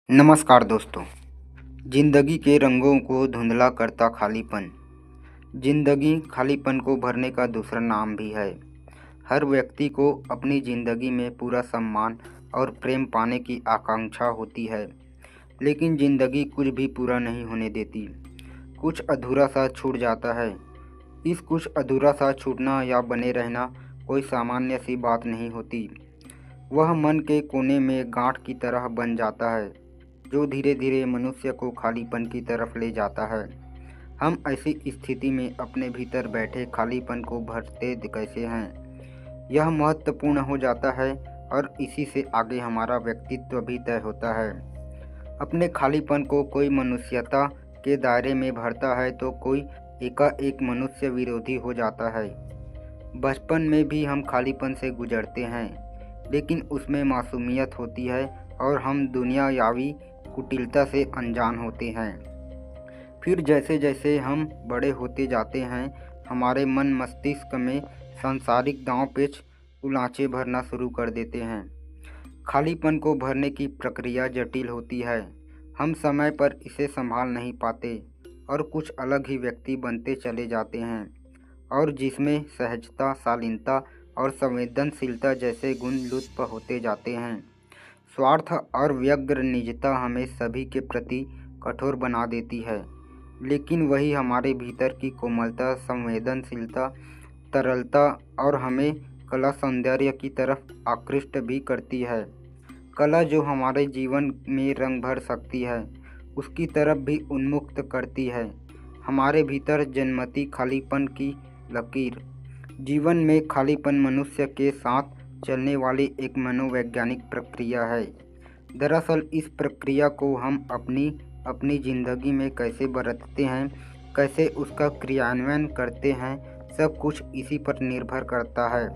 नमस्कार दोस्तों। जिंदगी के रंगों को धुंधला करता खालीपन। जिंदगी खालीपन को भरने का दूसरा नाम भी है। हर व्यक्ति को अपनी जिंदगी में पूरा सम्मान और प्रेम पाने की आकांक्षा होती है, लेकिन जिंदगी कुछ भी पूरा नहीं होने देती। कुछ अधूरा सा छूट जाता है। इस कुछ अधूरा सा छूटना या बने रहना कोई सामान्य सी बात नहीं होती। वह मन के कोने में गांठ की तरह बन जाता है, जो धीरे धीरे मनुष्य को खालीपन की तरफ ले जाता है। हम ऐसी स्थिति में अपने भीतर बैठे खालीपन को भरते कैसे हैं, यह महत्वपूर्ण हो जाता है और इसी से आगे हमारा व्यक्तित्व भी तय होता है। अपने खालीपन को कोई मनुष्यता के दायरे में भरता है तो कोई एकाएक मनुष्य विरोधी हो जाता है। बचपन में भी हम खालीपन से गुजरते हैं, लेकिन उसमें मासूमियत होती है और हम दुनियावी कुटिलता से अनजान होते हैं। फिर जैसे जैसे हम बड़े होते जाते हैं, हमारे मन मस्तिष्क में सांसारिक दांव पेच उलांचे भरना शुरू कर देते हैं। खालीपन को भरने की प्रक्रिया जटिल होती है। हम समय पर इसे संभाल नहीं पाते और कुछ अलग ही व्यक्ति बनते चले जाते हैं, और जिसमें सहजता, शालीनता और संवेदनशीलता जैसे गुण लुप्त होते जाते हैं। स्वार्थ और व्यग्र निजता हमें सभी के प्रति कठोर बना देती है, लेकिन वही हमारे भीतर की कोमलता, संवेदनशीलता, तरलता और हमें कला सौंदर्य की तरफ आकृष्ट भी करती है। कला जो हमारे जीवन में रंग भर सकती है, उसकी तरफ भी उन्मुक्त करती है हमारे भीतर जन्मती खालीपन की लकीर। जीवन में खालीपन मनुष्य के साथ चलने वाली एक मनोवैज्ञानिक प्रक्रिया है। दरअसल इस प्रक्रिया को हम अपनी ज़िंदगी में कैसे बरतते हैं, कैसे उसका क्रियान्वयन करते हैं, सब कुछ इसी पर निर्भर करता है।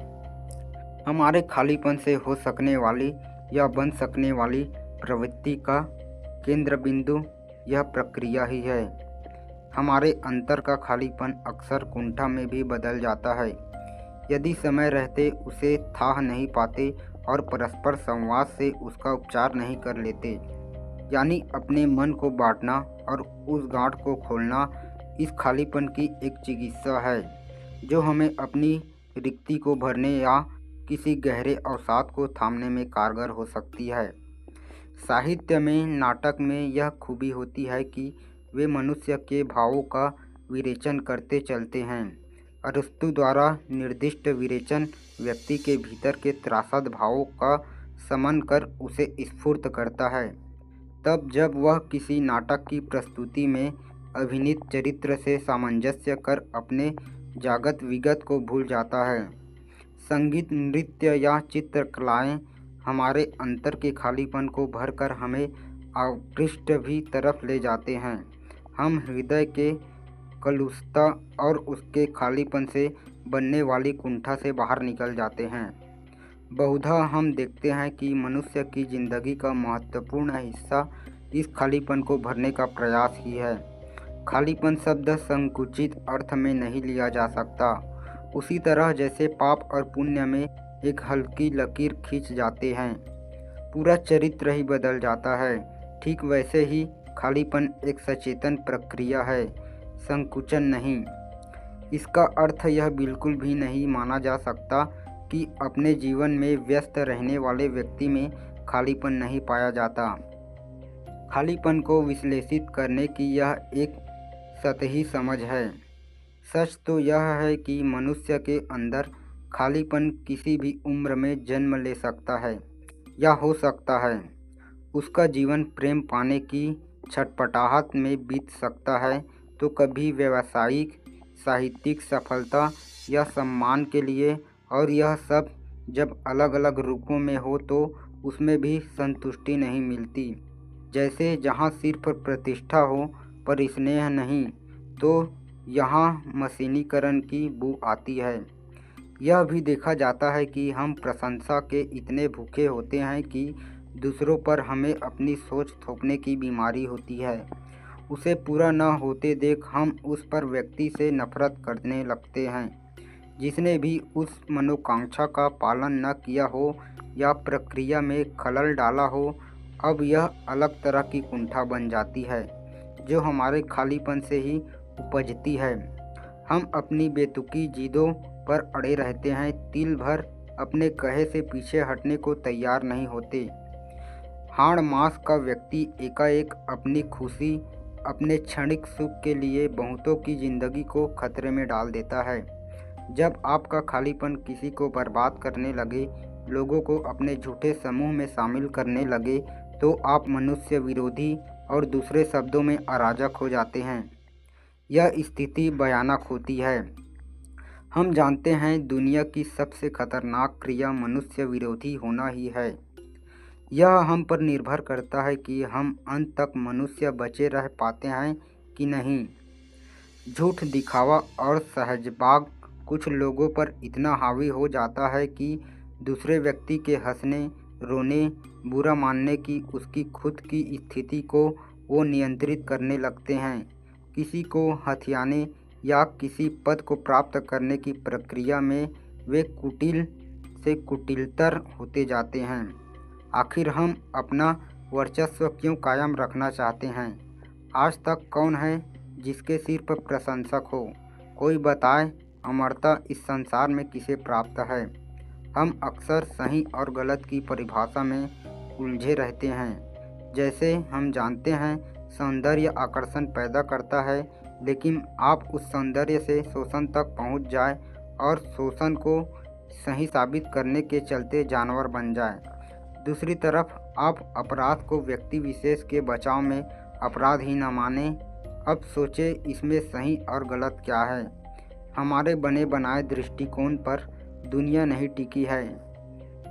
हमारे खालीपन से हो सकने वाली या बन सकने वाली प्रवृत्ति का केंद्र बिंदु यह प्रक्रिया ही है। हमारे अंतर का खालीपन अक्सर कुंठा में भी बदल जाता है यदि समय रहते उसे थाह नहीं पाते और परस्पर संवाद से उसका उपचार नहीं कर लेते। यानी अपने मन को बांटना और उस गांठ को खोलना इस खालीपन की एक चिकित्सा है, जो हमें अपनी रिक्ति को भरने या किसी गहरे अवसाद को थामने में कारगर हो सकती है। साहित्य में, नाटक में यह खूबी होती है कि वे मनुष्य के भावों का विरेचन करते चलते हैं। अरस्तु द्वारा निर्दिष्ट विरेचन व्यक्ति के भीतर के त्रासद भावों का शमन कर उसे स्फूर्त करता है। तब जब वह किसी नाटक की प्रस्तुति में अभिनीत चरित्र से सामंजस्य कर अपने जागत विगत को भूल जाता है। संगीत, नृत्य या चित्रकलाएं हमारे अंतर के खालीपन को भरकर हमें आकृष्ट भी तरफ ले जाते हैं। हम हृदय के कलुषता और उसके खालीपन से बनने वाली कुंठा से बाहर निकल जाते हैं। बहुधा हम देखते हैं कि मनुष्य की जिंदगी का महत्वपूर्ण हिस्सा इस खालीपन को भरने का प्रयास ही है। खालीपन शब्द संकुचित अर्थ में नहीं लिया जा सकता। उसी तरह जैसे पाप और पुण्य में एक हल्की लकीर खींच जाते हैं, पूरा चरित्र ही बदल जाता है, ठीक वैसे ही खालीपन एक सचेतन प्रक्रिया है, संकुचन नहीं। इसका अर्थ यह बिल्कुल भी नहीं माना जा सकता कि अपने जीवन में व्यस्त रहने वाले व्यक्ति में खालीपन नहीं पाया जाता। खालीपन को विश्लेषित करने की यह एक सतही समझ है। सच तो यह है कि मनुष्य के अंदर खालीपन किसी भी उम्र में जन्म ले सकता है या हो सकता है। उसका जीवन प्रेम पाने की छटपटाहट में बीत सकता है, तो कभी व्यावसायिक, साहित्यिक सफलता या सम्मान के लिए, और यह सब जब अलग अलग रूपों में हो तो उसमें भी संतुष्टि नहीं मिलती। जैसे जहाँ सिर्फ प्रतिष्ठा हो पर स्नेह नहीं, तो यहाँ मशीनीकरण की बू आती है। यह भी देखा जाता है कि हम प्रशंसा के इतने भूखे होते हैं कि दूसरों पर हमें अपनी सोच थोपने की बीमारी होती है। उसे पूरा न होते देख हम उस पर व्यक्ति से नफरत करने लगते हैं जिसने भी उस मनोकांक्षा का पालन न किया हो या प्रक्रिया में खलल डाला हो, अब यह अलग तरह की कुंठा बन जाती है जो हमारे खालीपन से ही उपजती है। हम अपनी बेतुकी जिदों पर अड़े रहते हैं, तिल भर अपने कहे से पीछे हटने को तैयार नहीं होते। हाड़ मास का व्यक्ति एकाएक अपनी खुशी, अपने क्षणिक सुख के लिए बहुतों की जिंदगी को खतरे में डाल देता है। जब आपका खालीपन किसी को बर्बाद करने लगे, लोगों को अपने झूठे समूह में शामिल करने लगे, तो आप मनुष्य विरोधी और दूसरे शब्दों में अराजक हो जाते हैं। यह स्थिति भयानक होती है। हम जानते हैं दुनिया की सबसे खतरनाक क्रिया मनुष्य विरोधी होना ही है। यह हम पर निर्भर करता है कि हम अंत तक मनुष्य बचे रह पाते हैं कि नहीं। झूठ, दिखावा और सहजबाग कुछ लोगों पर इतना हावी हो जाता है कि दूसरे व्यक्ति के हंसने, रोने, बुरा मानने की उसकी खुद की स्थिति को वो नियंत्रित करने लगते हैं। किसी को हथियाने या किसी पद को प्राप्त करने की प्रक्रिया में वे कुटिल से कुटिलतर होते जाते हैं। आखिर हम अपना वर्चस्व क्यों कायम रखना चाहते हैं? आज तक कौन है जिसके सिर पर प्रशंसक हो? कोई बताए, अमरता इस संसार में किसे प्राप्त है? हम अक्सर सही और गलत की परिभाषा में उलझे रहते हैं। जैसे हम जानते हैं सौंदर्य आकर्षण पैदा करता है, लेकिन आप उस सौंदर्य से शोषण तक पहुंच जाए और शोषण को सही साबित करने के चलते जानवर बन जाए। दूसरी तरफ आप अपराध को व्यक्ति विशेष के बचाव में अपराध ही न माने। अब सोचे इसमें सही और गलत क्या है? हमारे बने बनाए दृष्टिकोण पर दुनिया नहीं टिकी है।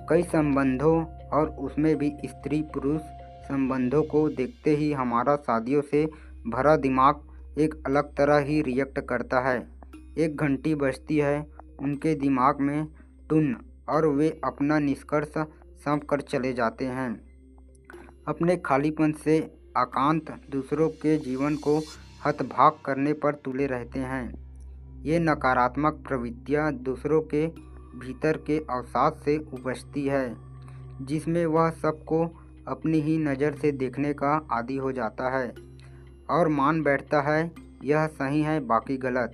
कई संबंधों और उसमें भी स्त्री पुरुष संबंधों को देखते ही हमारा शादियों से भरा दिमाग एक अलग तरह ही रिएक्ट करता है। एक घंटी बजती है उनके दिमाग में टुन और वे अपना निष्कर्ष सौंप कर चले जाते हैं। अपने खालीपन से आकांत दूसरों के जीवन को हतभाग करने पर तुले रहते हैं। ये नकारात्मक प्रवृत्तियाँ दूसरों के भीतर के अवसाद से उपजती है, जिसमें वह सबको अपनी ही नज़र से देखने का आदी हो जाता है और मान बैठता है यह सही है बाकी गलत।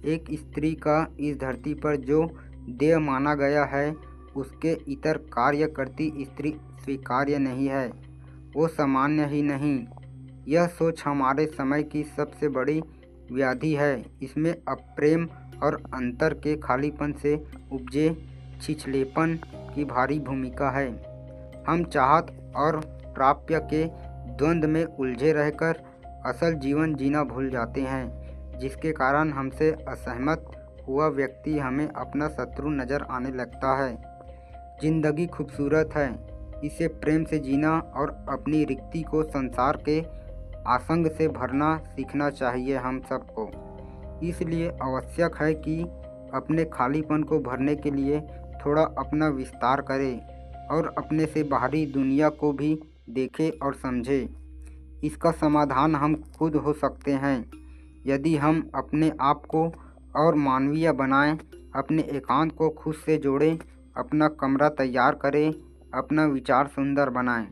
एक स्त्री का इस धरती पर जो देह माना गया है, उसके इतर कार्य करती स्त्री स्वीकार्य नहीं है, वो सामान्य ही नहीं। यह सोच हमारे समय की सबसे बड़ी व्याधि है। इसमें अप्रेम और अंतर के खालीपन से उपजे छिछलेपन की भारी भूमिका है। हम चाहत और प्राप्य के द्वंद्व में उलझे रहकर असल जीवन जीना भूल जाते हैं, जिसके कारण हमसे असहमत हुआ व्यक्ति हमें अपना शत्रु नज़र आने लगता है। जिंदगी खूबसूरत है, इसे प्रेम से जीना और अपनी रिक्ति को संसार के आसंग से भरना सीखना चाहिए हम सबको। इसलिए आवश्यक है कि अपने खालीपन को भरने के लिए थोड़ा अपना विस्तार करें और अपने से बाहरी दुनिया को भी देखें और समझें। इसका समाधान हम खुद हो सकते हैं यदि हम अपने आप को और मानवीय बनाएं, अपने एकांत को खुद से जोड़ें, अपना कमरा तैयार करें, अपना विचार सुंदर बनाएं,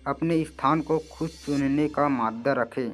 अपने स्थान को खुद चुनने का माद्दा रखें।